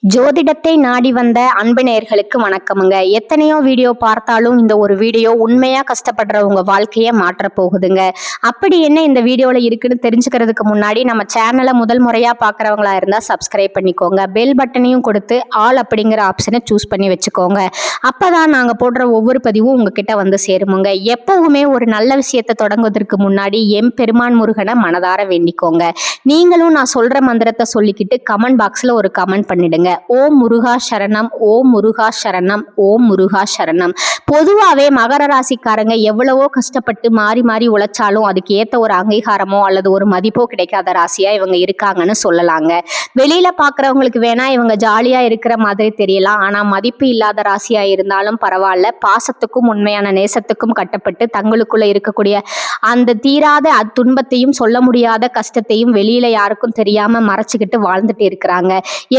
ஜோதிடத்தை நாடி வந்த அன்பு நேயர்களுக்கு வணக்கமுங்க. எத்தனையோ வீடியோ பார்த்தாலும் இந்த ஒரு வீடியோ உண்மையா கஷ்டப்படுறவங்க வாழ்க்கைய மாற்ற போகுதுங்க. அப்படி என்ன இந்த வீடியோல இருக்குன்னு தெரிஞ்சுக்கிறதுக்கு முன்னாடி நம்ம சேனலை முதல் முறையா பார்க்குறவங்களா இருந்தா சப்ஸ்கிரைப் பண்ணிக்கோங்க. பெல் பட்டனையும் கொடுத்து ஆல் அப்படிங்கிற ஆப்ஷனை சூஸ் பண்ணி வச்சுக்கோங்க. அப்பதான் நாங்க போடுற ஒவ்வொரு பதிவும் உங்ககிட்ட வந்து சேருமுங்க. எப்பவுமே ஒரு நல்ல விஷயத்தை தொடங்குவதற்கு முன்னாடி எம் பெருமான் முருகனை மனதார வேண்டிக்கோங்க. நீங்களும் நான் சொல்ற மந்திரத்தை சொல்லிக்கிட்டு கமெண்ட் பாக்ஸ்ல ஒரு கமெண்ட் பண்ணிடுங்க. ஓம் முருகா சரணம், ஓம் முருகா சரணம், ஓம் முருகா சரணம். பொதுவாகவே மகர ராசிக்காரங்க எவ்வளவோ கஷ்டப்பட்டு மாறி மாறி உழைச்சாலும் அதுக்கு ஏற்ற ஒரு அங்கீகாரமோ அல்லது ஒரு மதிப்போ கிடைக்காத ராசியா இவங்க இருக்காங்கன்னு சொல்லலாங்க. வெளியில பாக்குறவங்களுக்கு வேணா இவங்க ஜாலியா இருக்கிற மாதிரி தெரியலாம். ஆனா மதிப்பு இல்லாத ராசியா இருந்தாலும் பரவாயில்ல, பாசத்துக்கும் உண்மையான நேசத்துக்கும் கட்டப்பட்டு தங்களுக்குள்ள இருக்கக்கூடிய அந்த தீராத துன்பத்தையும் சொல்ல முடியாத கஷ்டத்தையும் வெளியில யாருக்கும் தெரியாம மறைச்சுக்கிட்டு வாழ்ந்துட்டு இருக்கிறாங்க.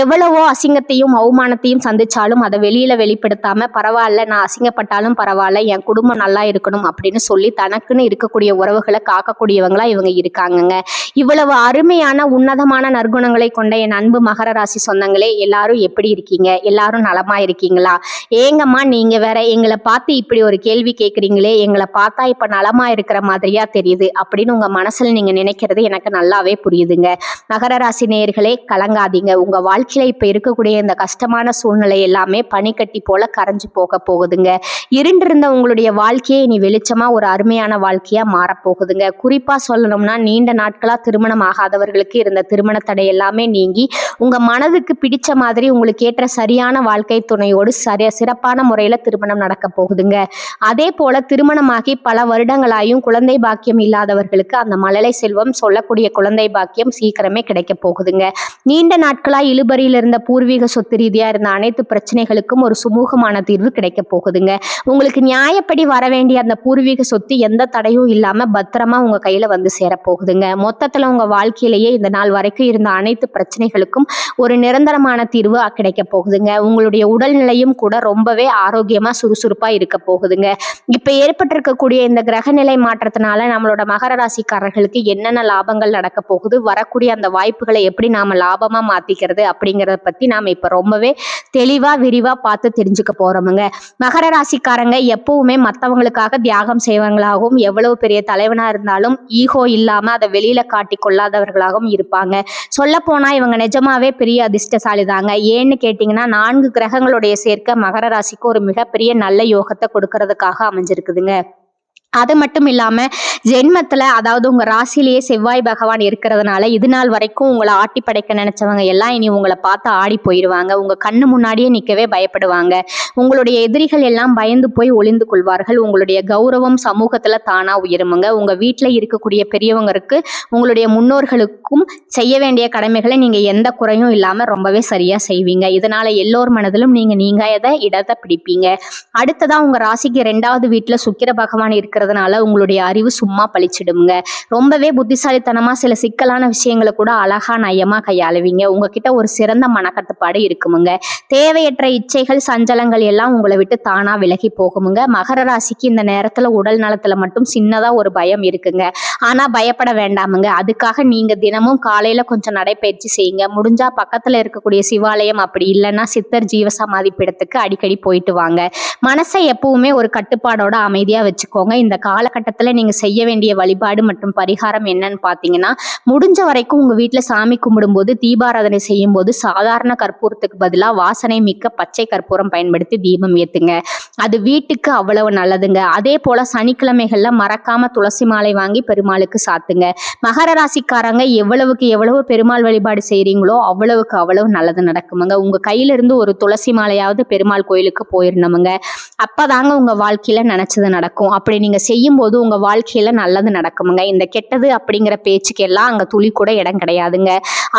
எவ்வளவோ அசிங்கத்தையும் அவமானத்தையும் சந்திச்சாலும் அதை வெளியில வெளிப்படுத்தாம பரவாயில்ல, நான் அசிங்கப்பட்டாலும் பரவாயில்ல, என் குடும்பம் நல்லா இருக்கணும் அப்படின்னு சொல்லி தனக்குன்னு இருக்கக்கூடிய உறவுகளை காக்கக்கூடியவங்களா இவங்க இருக்காங்கங்க. இவ்வளவு அருமையான உன்னதமான நற்குணங்களை கொண்ட என் அன்பு மகர ராசி சொந்தங்களே, எல்லாரும் எப்படி இருக்கீங்க? எல்லாரும் நலமா இருக்கீங்களா? ஏங்கம்மா நீங்க வேற எங்களை பார்த்து இப்படி ஒரு கேள்வி கேட்குறீங்களே, எங்களை பார்த்தா இப்ப நலமா இருக்கிற மாதிரியா தெரியுது அப்படின்னு உங்க மனசுல நீங்க நினைக்கிறது எனக்கு நல்லாவே புரியுதுங்க. மகர ராசி நேயர்களே, கலங்காதீங்க. உங்க வாழ்க்கையில இப்ப இருக்கக்கூடிய இந்த கஷ்டமான சூழ்நிலை எல்லாமே பனிக்கட்டி போல கரைஞ்சு போக போகுதுங்க. இருண்டிருந்த உங்களுடைய வாழ்க்கையை இனி வெளிச்சமா ஒரு அருமையான வாழ்க்கையா மாறப்போகுதுங்க. குறிப்பா சொல்லணும்னா, நீண்ட நாட்களா திருமணம் ஆகாதவர்களுக்கு இருந்த திருமண தடை எல்லாமே நீங்கி உங்க மனதுக்கு பிடிச்ச மாதிரி உங்களுக்கு ஏற்ற சரியான வாழ்க்கை துணையோடு சிறப்பான முறையில திருமணம் நடக்க போகுதுங்க. அதே போல திருமணமாகி பல வருடங்களாயும் குழந்தை பாக்கியம் இல்லாதவர்களுக்கு அந்த மழலை செல்வம் சொல்லக்கூடிய குழந்தை பாக்கியம் சீக்கிரமே கிடைக்க போகுதுங்க. நீண்ட நாட்களா இழுபறியில் இருந்த பூர்வீக சொத்து ரீதியா இருந்த அனைத்து பிரச்சனைகளுக்கும் ஒரு சுமூகமான தீர்வு கிடைக்க போகுதுங்க. உங்களுக்கு நியாயப்படி வர வேண்டிய அந்த பூர்வீக சொத்து எந்த தடையும் இல்லாம பத்திரமா உங்க கையில வந்து சேர போகுதுங்க. மொத்தத்துல உங்க வாழ்க்கையிலேயே இந்த நாள் வரைக்கும் இருந்த அனைத்து பிரச்சனைகளுக்கும் ஒரு நிரந்தரமான தீர்வு கிடைக்க போகுதுங்க. உங்களுடைய உடல்நிலையும் கூட ரொம்பவே ஆரோக்கியமா சுறுசுறுப்பா இருக்க போகுதுங்க. இப்ப ஏற்பட்டிருக்கக்கூடிய இந்த கிரகநிலை மாற்றத்தினால நம்மளோட மகர ராசிக்காரர்களுக்கு என்னென்ன லாபங்கள் நடக்க போகுது, வரக்கூடிய அந்த வாய்ப்புகளை எப்படி நாம லாபமா மாத்திக்கிறது அப்படிங்கிறத பத்தி நாம இப்ப ரொம்பவே தெளிவா விரிவா பார்த்து தெரிஞ்சுக்க போறோமுங்க. மகர ராசிக்காரங்க எப்பவுமே மற்றவங்களுக்காக தியாகம் செய்வங்களாகவும், எவ்வளவு பெரிய தலைவனா இருந்தாலும் ஈகோ இல்லாம அதை வெளியில காட்டி கொள்ளாதவர்களாகவும் இருப்பாங்க. சொல்ல போனா இவங்க நிஜமாவே பெரிய அதிர்ஷ்டசாலி தாங்க. ஏன்னு கேட்டீங்கன்னா, 4 கிரகங்களுடைய சேர்க்க மகர ராசிக்கு ஒரு மிகப்பெரிய நல்ல யோகத்தை கொடுக்கறதுக்காக அமைஞ்சிருக்குதுங்க. அது மட்டும் இல்லாம ஜென்மத்துல, அதாவது உங்க ராசிலேயே செவ்வாய் பகவான் இருக்கிறதுனால இது நாள் வரைக்கும் உங்களை ஆட்டி படைக்க நினைச்சவங்க எல்லாம் இனி உங்களை பார்த்து ஆடி போயிடுவாங்க. உங்க கண்ணு முன்னாடியே நிக்கவே பயப்படுவாங்க. உங்களுடைய எதிரிகள் எல்லாம் பயந்து போய் ஒளிந்து கொள்வார்கள். உங்களுடைய கௌரவம் சமூகத்துல தானா உயருமுங்க. உங்க வீட்டுல இருக்கக்கூடிய பெரியவங்களுக்கு, உங்களுடைய முன்னோர்களுக்கும் செய்ய வேண்டிய கடமைகளை நீங்க எந்த குறையும் இல்லாம ரொம்பவே சரியா செய்வீங்க. இதனால எல்லோர் மனதிலும் நீங்க இடத்தை பிடிப்பீங்க. அடுத்ததா உங்க ராசிக்கு 2வது வீட்டுல சுக்கிர பகவான் இருக்கிறதுனால உங்களுடைய அறிவு சும்மா பழிச்சிடுங்க. ரொம்பவே புத்திசாலித்தனமா சில சிக்கலான விஷயங்களை கூட அழகா நயமா கையாளுவீங்க. உங்ககிட்ட ஒரு சிறந்த மனக்கட்டுப்பாடு இருக்குமுங்க. தேவையற்ற இச்சைகள் சஞ்சலங்கள் எல்லாம் உங்களை விட்டு தானா விலகி போகுமுங்க. மகர ராசிக்கு இந்த நேரத்துல உடல் நலத்துல மட்டும் சின்னதா ஒரு பயம் இருக்குங்க. ஆனா பயப்பட வேண்டாமுங்க. அதுக்காக நீங்க தினமும் காலையில கொஞ்சம் நடைபயிற்சி செய்யுங்க. முடிஞ்சா பக்கத்துல இருக்கக்கூடிய சிவாலயம், அப்படி இல்லைன்னா சித்தர் ஜீவசமாதி பீடத்துக்கு அடிக்கடி போயிட்டு வாங்க. மனசை எப்பவுமே ஒரு கட்டுப்பாடோட அமைதியா வச்சுக்கோங்க. இந்த காலகட்டத்துல நீங்க செய்ய வேண்டிய வழிபாடு மற்றும் பரிகாரம் என்னன்னு பாத்தீங்கன்னா, முடிஞ்ச வரைக்கும் உங்க வீட்டுல சாமி கும்பிடும்போது தீபாராதனை செய்யும் போது சாதாரண கற்பூரத்துக்கு பதிலா வாசனை மிக்க பச்சை கற்பூரம் பயன்படுத்தி தீபம் ஏத்துங்க. அது வீட்டுக்கு அவ்வளவு நல்லதுங்க. அதே போல சனிக்கிழமைகள்ல மறக்காம துளசி மாலை வாங்கி பெருமாளுக்கு சாத்துங்க. மகர ராசிக்காரங்க எவ்வளவுக்கு எவ்வளவு பெருமாள் வழிபாடு செய்றீங்களோ அவ்வளவுக்கு அவ்வளவு நல்லது நடக்குமுங்க. உங்க கையில இருந்து ஒரு துளசி மாலையாவது பெருமாள் கோயிலுக்கு போயிடணுமுங்க. அப்பதாங்க உங்க வாழ்க்கையில நினைச்சது நடக்கும். அப்படி நீங்க செய்யும் போது உங்க வாழ்க்கையில நல்லது நடக்குமுங்க. இந்த கெட்டது அப்படிங்கிற பேச்சுக்கு எல்லாம் அங்க துளி கூட இடம் கிடையாதுங்க.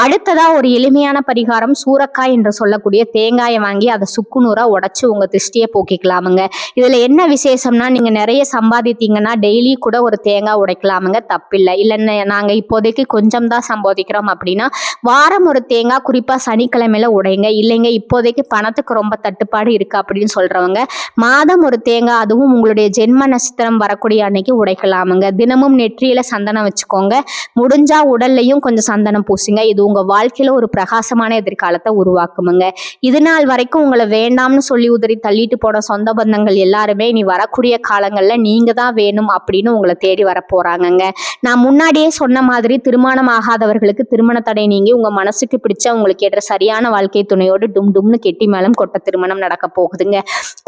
அடுத்ததா ஒரு எளிமையான பரிகாரம், சூரக்காய் என்று சொல்லக்கூடிய தேங்காயை வாங்கி அதை சுக்குநூறா உடைச்சு உங்க திருஷ்டியை போக்கிக்கலாமுங்க. இதுல என்ன விசேஷம்னா, நீங்க நிறைய சம்பாதித்தீங்கன்னா டெய்லி கூட ஒரு தேங்காய் உடைக்கலாமுங்க, தப்பில்லை. இல்லைன்னு நாங்க இப்போதைக்கு கொஞ்சம் தான் சம்பாதிக்கிறோம் அப்படின்னா வாரம் ஒரு தேங்காய், குறிப்பா சனிக்கிழமையில உடைங்க. இல்லைங்க இப்போதைக்கு பணத்துக்கு ரொம்ப தட்டுப்பாடு இருக்கு அப்படின்னு சொல்றவங்க மாதம் ஒரு தேங்காய், அதுவும் உங்களுடைய ஜென்ம நட்சத்திரம் வர வரக்கூடிய அன்னைக்கு உடைக்கலாமுங்க. தினமும் நெற்றியில சந்தனம் வச்சுக்கோங்க. முடிஞ்சா உடல்லையும் கொஞ்சம் சந்தனம் பூசுங்க. இது உங்க வாழ்க்கையில ஒரு பிரகாசமான எதிர்காலத்தை உருவாக்குமுங்க. இது நாள் வரைக்கும் உங்களை வேண்டாம்னு சொல்லி உதறி தள்ளிட்டு போன சொந்த பந்தங்கள் எல்லாருமே இனி வரக்கூடிய காலங்கள்ல நீங்க தான் வேணும் அப்படின்னு உங்களை தேடி வர போறாங்கங்க. நான் முன்னாடியே சொன்ன மாதிரி திருமணம் ஆகாதவர்களுக்கு திருமண தடை நீங்கி உங்க மனசுக்கு பிடிச்ச உங்களுக்கு ஏற்ற சரியான வாழ்க்கை துணையோடு டும் கெட்டி மேளம் கொட்ட திருமணம் நடக்க போகுதுங்க.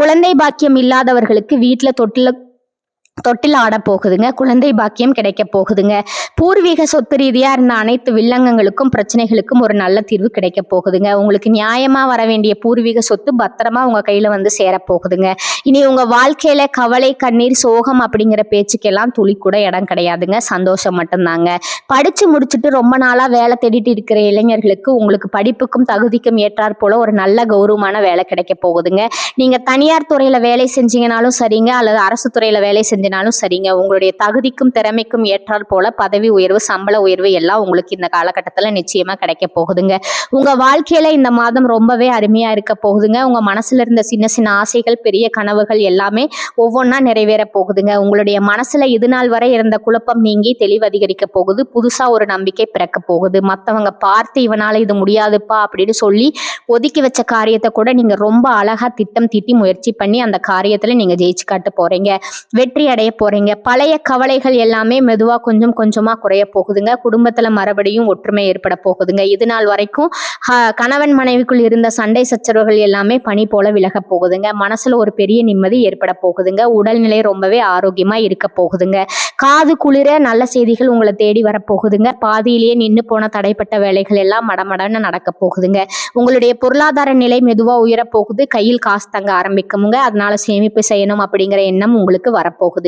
குழந்தை பாக்கியம் இல்லாதவர்களுக்கு வீட்டுல தொட்டில் ஆட போகுதுங்க. குழந்தை பாக்கியம் கிடைக்க போகுதுங்க. பூர்வீக சொத்து ரீதியா இருந்த அனைத்து வில்லங்கங்களுக்கும் பிரச்சனைகளுக்கும் ஒரு நல்ல தீர்வு கிடைக்க போகுதுங்க. உங்களுக்கு நியாயமா வர வேண்டிய பூர்வீக சொத்து பத்திரமா உங்க கையில வந்து சேர போகுதுங்க. இனி உங்க வாழ்க்கையில கவலை கண்ணீர் சோகம் அப்படிங்கிற பேச்சுக்கெல்லாம் துளி கூட இடம் கிடையாதுங்க. சந்தோஷம் மட்டும்தாங்க. படிச்சு முடிச்சுட்டு ரொம்ப நாளா வேலை தேடிட்டு இருக்கிற இளைஞர்களுக்கு உங்களுக்கு படிப்புக்கும் தகுதிக்கும் ஏற்றாற் போல ஒரு நல்ல கௌரவமான வேலை கிடைக்க போகுதுங்க. நீங்க தனியார் துறையில வேலை செஞ்சீங்கனாலும் சரிங்க, அல்லது அரசு துறையில வேலை செஞ்சனாலும் சரிங்க, உங்களுடைய தகுதிக்கும் திறமைக்கும் ஏற்றால் போல பதவி உயர்வு சம்பள உயர்வு எல்லாம் உங்களுக்கு இந்த காலகட்டத்துல நிச்சயமா கிடைக்க போகுதுங்க. உங்க வாழ்க்கையில இந்த மாதம் ரொம்பவே அருமையா இருக்க போகுதுங்க. உங்க மனசுல இருந்த சின்ன சின்ன ஆசைகள் பெரிய கனவுகள் எல்லாமே ஒவ்வொன்றா நிறைவேற போகுதுங்க. உங்களுடைய மனசுல இது நாள் வரை இருந்த குழப்பம் நீங்கி தெளிவு அதிகரிக்க போகுது. புதுசா ஒரு நம்பிக்கை பிறக்க போகுது. மத்தவங்க பார்த்து இவனால இது முடியாதுப்பா அப்படின்னு சொல்லி ஒதுக்கி வச்ச காரியத்தை கூட நீங்க ரொம்ப அழகா திட்டம் தீட்டி முயற்சி பண்ணி அந்த காரியத்துல நீங்க ஜெயிச்சு காட்ட போறீங்க. வெற்றி அடைய போறீங்க. பழைய கவலைகள் எல்லாமே மெதுவா கொஞ்சம் கொஞ்சமா குறைய போகுதுங்க. குடும்பத்துல மறுபடியும் ஒற்றுமை ஏற்பட போகுதுங்க. இது நாள் வரைக்கும் கணவன் மனைவிக்குள் இருந்த சண்டை சச்சரவுகள் எல்லாமே பனி போல விலக போகுதுங்க. மனசுல ஒரு பெரிய நிம்மதி ஏற்பட போகுதுங்க. உடல்நிலை ரொம்பவே ஆரோக்கியமா இருக்க போகுதுங்க. காது குளிர நல்ல செய்திகள் உங்களை தேடி வரப்போகுதுங்க. பாதியிலேயே நின்று போன தடைப்பட்ட வேலைகள் எல்லாம் மடமடன்னு நடக்க போகுதுங்க. உங்களுடைய பொருளாதார நிலை மெதுவா உயர போகுது. கையில் காசு தங்க ஆரம்பிக்குமுங்க. அதனால சேமிப்பு செய்யணும் அப்படிங்கிற எண்ணம் உங்களுக்கு வரப்போகுதுங்க.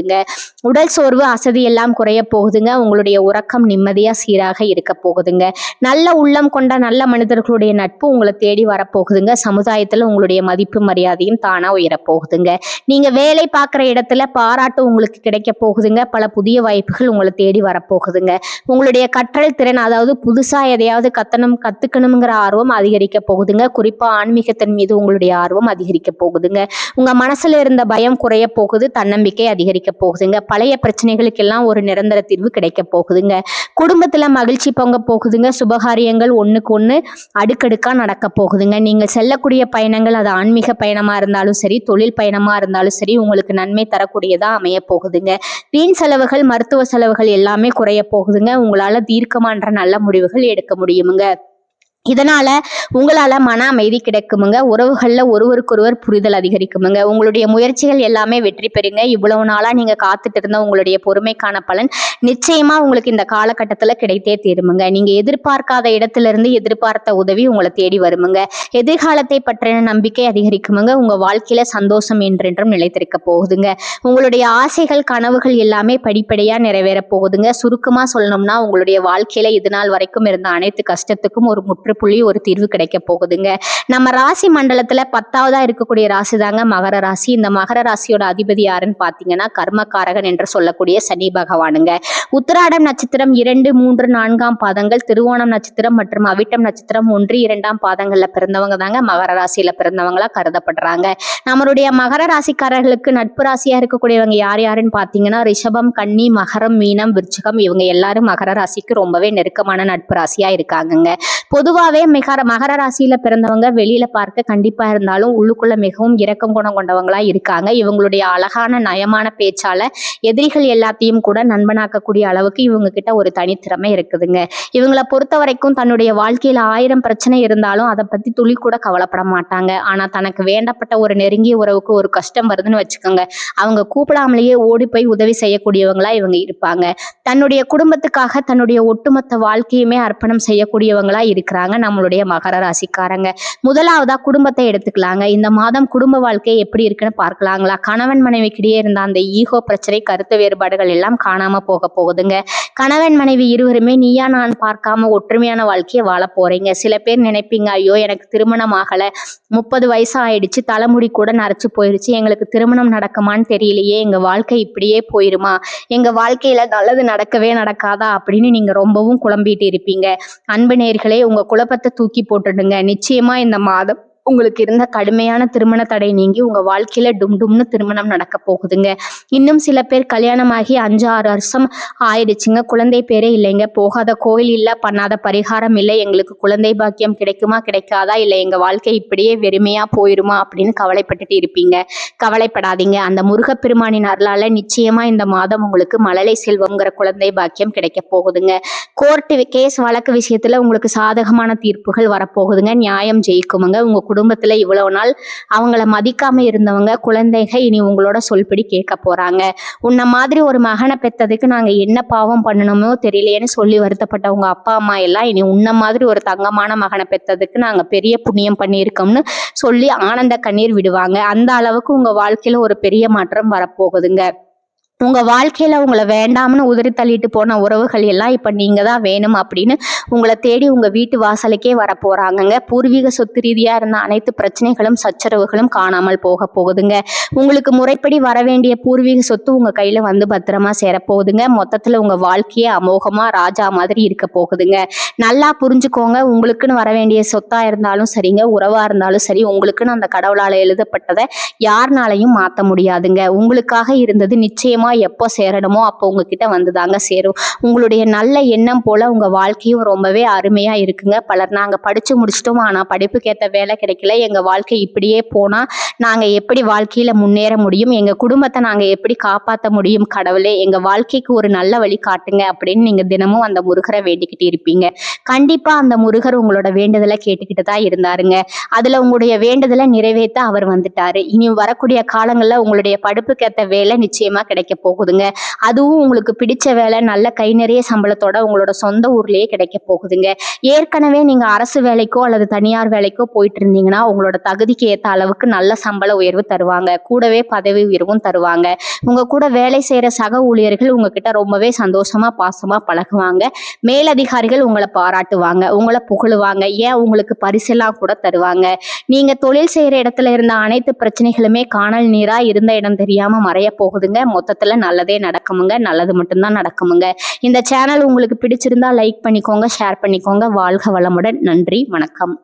உடல் சோர்வு அசதி எல்லாம் குறைய போகுதுங்க. உங்களுடைய உறக்கம் நிம்மதியா சீராக இருக்க போகுதுங்க. நல்ல உள்ளம் கொண்ட நல்ல மனிதர்களுடைய நட்பு உங்களை தேடி வரப்போகுதுங்க. சமுதாயத்துல உங்களுடைய மதிப்பு மரியாதையும் தானா உயர போகுதுங்க. நீங்க வேலை பார்க்குற இடத்துல பாராட்டு உங்களுக்கு கிடைக்க போகுதுங்க. பல புதிய வாய்ப்புகள் உங்களை தேடி வரப்போகுதுங்க. உங்களுடைய கற்றல் திறன், அதாவது புதுசா எதையாவது கத்துக்கணுங்கிற ஆர்வம் அதிகரிக்க போகுதுங்க. குறிப்பா ஆன்மீகத்தின் மீது உங்களுடைய ஆர்வம் அதிகரிக்க போகுதுங்க. உங்க மனசுல இருந்த பயம் குறைய போகுது. தன்னம்பிக்கை அதிகரிக்க போகுதுங்க. பழைய பிரச்சனைகளுக்கெல்லாம் ஒரு நிரந்தர தீர்வு கிடைக்க போகுதுங்க. குடும்பத்துல மகிழ்ச்சி பொங்க போகுதுங்க. சுபகாரியங்கள் ஒண்ணுக்கு ஒண்ணு அடுக்கடுக்கா நடக்க போகுதுங்க. நீங்க செல்லக்கூடிய பயணங்கள் அது ஆன்மீக பயணமா இருந்தாலும் சரி, தொழில் பயணமா இருந்தாலும் சரி, உங்களுக்கு நன்மை தரக்கூடியதா அமைய போகுதுங்க. வீண் செலவுகள் மருத்துவ செலவுகள் எல்லாமே குறைய போகுதுங்க. உங்களால தீர்க்கமான நல்ல முடிவுகள் எடுக்க முடியுமுங்க. இதனால உங்களால மன அமைதி கிடைக்குமுங்க. உறவுகள்ல ஒருவருக்கொருவர் புரிதல் அதிகரிக்குமுங்க. உங்களுடைய முயற்சிகள் எல்லாமே வெற்றி பெறுங்க. இவ்வளவு நாளா நீங்க காத்துட்டு இருந்த உங்களுடைய பொறுமைக்கான பலன் நிச்சயமா உங்களுக்கு இந்த காலகட்டத்துல கிடைத்தே தீருமுங்க. நீங்க எதிர்பார்க்காத இடத்துல இருந்து எதிர்பார்த்த உதவி உங்களை தேடி வருமுங்க. எதிர்காலத்தை பற்றின நம்பிக்கை அதிகரிக்குமுங்க. உங்க வாழ்க்கையில சந்தோஷம் என்றென்றும் நிலைத்திருக்க போகுதுங்க. உங்களுடைய ஆசைகள் கனவுகள் எல்லாமே படிப்படியா நிறைவேற போகுதுங்க. சுருக்கமா சொல்லணும்னா உங்களுடைய வாழ்க்கையில இது நாள் வரைக்கும் இருந்த அனைத்து கஷ்டத்துக்கும் ஒரு முற்றுப்புள்ளி, ஒரு தீர்வு கிடைக்க போகுதுங்க. நம்ம ராசி மண்டலத்துல 10வதா இருக்கக்கூடிய ராசி தாங்க மகர ராசி. இந்த மகர ராசியோட அதிபதி யாருன்னு பாத்தீங்கன்னா கர்மகாரகன் என்று சொல்லக்கூடிய சனி பகவானுங்க. உத்திராடம் நட்சத்திரம் 2, 3, 4ஆம் பாதங்கள், திருவோணம் நட்சத்திரம் மற்றும் அவிட்டம் நட்சத்திரம் 1, 2ஆம் பாதங்கள்ல பிறந்தவங்க தாங்க மகர ராசியில பிறந்தவங்களா கருதப்படுறாங்க. நம்மளுடைய மகர ராசிக்காரர்களுக்கு நட்பு ராசியா இருக்கக்கூடியவங்க யார் யாருன்னு பாத்தீங்கன்னா ரிஷபம், கன்னி, மகரம், மீனம், விருச்சிகம், இவங்க எல்லாரும் மகர ராசிக்கு ரொம்பவே நெருக்கமான நட்பு ராசியா இருக்காங்கங்க. பொதுவாகவே மகர ராசியில பிறந்தவங்க வெளியில பார்க்க கண்டிப்பா இருந்தாலும் உள்ளுக்குள்ள மிகவும் இரக்கம் குணம் கொண்டவங்களா இருக்காங்க. இவங்களுடைய அழகான நயமான பேச்சால எதிரிகள் எல்லாத்தையும் கூட நண்பனாக்கக்கூடிய அளவுக்கு இவங்க கிட்ட ஒரு தனித்திறமை இருக்குதுங்க. இவங்களை பொறுத்த வரைக்கும் தன்னுடைய வாழ்க்கையில 1000 பிரச்சனை இருந்தாலும் அதை பத்தி துளி கூட கவலைப்பட மாட்டாங்க. ஆனா தனக்கு வேண்டப்பட்ட ஒரு நெருங்கிய உறவுக்கு ஒரு கஷ்டம் வருதுன்னு வச்சுக்கோங்க, அவங்க கூப்பிடாமலேயே ஓடி போய் உதவி செய்யக்கூடியவங்களா இவங்க இருப்பாங்க. தன்னுடைய குடும்பத்துக்காக தன்னுடைய ஒட்டுமொத்த வாழ்க்கையுமே அர்ப்பணம் செய்யக்கூடியவங்களா இருக்கிறாங்க நம்மளுடைய மகர ராசிக்காரங்க. முதலாவதா குடும்பத்தை எடுத்துக்கலாங்க. இந்த மாதம் குடும்ப வாழ்க்கை எப்படி இருக்குன்னு பார்க்கலாங்களா. கணவன் மனைவிக்கிடையே இருந்த அந்த ஈகோ பிரச்சனை, கருத்து வேறுபாடுகள் எல்லாம் காணாம போக போகுதுங்க. கணவன் மனைவி இருவருமே நீயா நான் பார்க்காம ஒற்றுமையான வாழ்க்கையை வாழ போறீங்க. சில பேர் நினைப்பீங்க, ஐயோ எனக்கு திருமணம் ஆகல, 30 வயசு ஆயிடுச்சு, தலைமுடி கூட நரைச்சு போயிடுச்சு, எங்களுக்கு திருமணம் நடக்குமான்னு தெரியலையே, எங்க வாழ்க்கை இப்படியே போயிருமா, எங்க வாழ்க்கையில நல்லது நடக்கவே நடக்காதா அப்படின்னு நீங்க ரொம்பவும் குழம்பிட்டு இருப்பீங்க. அன்பு நேயர்களே, உங்க குழப்பத்தை தூக்கி போட்டுடுங்க. நிச்சயமா இந்த மாதம் உங்களுக்கு இருந்த கடுமையான திருமண தடை நீங்கி உங்க வாழ்க்கையில டும்னு திருமணம் நடக்க போகுதுங்க. இன்னும் சில பேர் கல்யாணமாகி 5-6 வருஷம் ஆயிடுச்சுங்க, குழந்தை பேரே இல்லைங்க. போகாத கோயில் இல்ல, பண்ணாத பரிகாரம் இல்லை, எங்களுக்கு குழந்தை பாக்கியம் கிடைக்குமா கிடைக்காதா, இல்லை எங்க வாழ்க்கை இப்படியே வெறுமையா போயிருமா அப்படின்னு கவலைப்பட்டுட்டு இருப்பீங்க. கவலைப்படாதீங்க, அந்த முருகப்பெருமானின் அருளால நிச்சயமா இந்த மாதம் உங்களுக்கு மழலை செல்வம்ங்கிற குழந்தை பாக்கியம் கிடைக்க போகுதுங்க. கோர்ட்டு கேஸ் வழக்கு விஷயத்துல உங்களுக்கு சாதகமான தீர்ப்புகள் வரப்போகுதுங்க. நியாயம் ஜெயிக்குமுங்க. உங்க குடும்பத்துல இவ்வளவு நாள் அவங்கள மதிக்காம இருந்தவங்க குழந்தைகள் இனி உங்களோட சொல்படி கேட்க போறாங்க. உன்ன மாதிரி ஒரு மகனை பெத்ததுக்கு நாங்க என்ன பாவம் பண்ணணுமோ தெரியலையேன்னு சொல்லி வருத்தப்பட்ட உங்க அப்பா அம்மா எல்லாம் இனி உன்ன மாதிரி ஒரு தங்கமான மகனை பெத்ததுக்கு நாங்க பெரிய புண்ணியம் பண்ணியிருக்கோம்னு சொல்லி ஆனந்த கண்ணீர் விடுவாங்க. அந்த அளவுக்கு உங்க வாழ்க்கையில ஒரு பெரிய மாற்றம் வரப்போகுதுங்க. உங்க வாழ்க்கையில உங்களை வேண்டாம்னு உதறி தள்ளிட்டு போன உறவுகள் எல்லாம் இப்ப நீங்க தான் வேணும் அப்படின்னு உங்களை தேடி உங்க வீட்டு வாசலுக்கே வர போறாங்கங்க. பூர்வீக சொத்து ரீதியா இருந்த அனைத்து பிரச்சனைகளும் சச்சரவுகளும் காணாமல் போக போகுதுங்க. உங்களுக்கு முறைப்படி வர வேண்டிய பூர்வீக சொத்து உங்க கையில வந்து பத்திரமா சேரப்போகுதுங்க. மொத்தத்துல உங்க வாழ்க்கையே அமோகமா ராஜா மாதிரி இருக்க போகுதுங்க. நல்லா புரிஞ்சுக்கோங்க, உங்களுக்குன்னு வர வேண்டிய சொத்தா இருந்தாலும் சரிங்க, உறவா இருந்தாலும் சரி, உங்களுக்குன்னு அந்த கடவுளால எழுதப்பட்டதை யாருனாலையும் மாற்ற முடியாதுங்க. உங்களுக்காக இருந்தது நிச்சயமா எப்போ சேரணுமோ அப்போ உங்ககிட்ட வந்துதாங்க சேரும். உங்களுடைய நல்ல எண்ணம் போல உங்க வாழ்க்கையும் ரொம்பவே அருமையா இருக்குங்க. பலர் நாங்க படிச்சு முடிச்சிட்டோம், ஆனா படிப்புக்கு ஏற்ற வேலை கிடைக்கல, எங்க வாழ்க்கை இப்படியே போனா நாங்க எப்படி வாழ்க்கையில முன்னேற முடியும், எங்க குடும்பத்தை நாங்க எப்படி காப்பாற்ற முடியும், கடவுளே எங்க வாழ்க்கைக்கு ஒரு நல்ல வழி காட்டுங்க அப்படின்னு நீங்க தினமும் அந்த முருகரை வேண்டிக்கிட்டு இருப்பீங்க. கண்டிப்பா அந்த முருகர் உங்களோட வேண்டுதலை கேட்டுக்கிட்டு தான் இருந்தாருங்க. அதுல உங்களுடைய வேண்டுதலை நிறைவேற்ற அவர் வந்துட்டாரு. இனி வரக்கூடிய காலங்கள்ல உங்களுடைய படிப்புக்கு ஏற்ற வேலை நிச்சயமா கிடைக்க போகுதுங்க. அதுவும் உங்களுக்கு பிடிச்ச வேலை, நல்ல கை நிறைய சம்பளத்தோட உங்களோட சொந்த ஊர்லயே கிடைக்க போகுதுங்க. ஏற்கனவே நீங்க அரசு வேலைக்கோ அல்லது தனியார் வேலைக்கோ போயிட்டு இருந்தீங்கன்னா உங்களோட தகுதிக்கு ஏற்ற அளவுக்கு நல்ல சம்பள உயர்வு தருவாங்க, கூடவே பதவி உயர்வும் தருவாங்க. உங்க கூட வேலை செய்யற சக ஊழியர்கள் உங்ககிட்ட ரொம்பவே சந்தோஷமா பாசமா பழகுவாங்க. மேலதிகாரிகள் உங்களை பாராட்டுவாங்க, உங்களை புகழுவாங்க, ஏன் உங்களுக்கு பரிசெல்லாம் கூட தருவாங்க. நீங்க தொழில் செய்யற இடத்துல இருந்த அனைத்து பிரச்சனைகளுமே காணல் நீரா இருந்த இடம் தெரியாம மறைய போகுதுங்க. மொத்தத்துல நல்லதே நடக்குமுங்க, நல்லது மட்டும்தான் நடக்குமுங்க. இந்த சேனல் உங்களுக்கு பிடிச்சிருந்தா லைக் பண்ணிக்கோங்க, ஷேர் பண்ணிக்கோங்க. வாழ்க வளமுடன். நன்றி, வணக்கம்.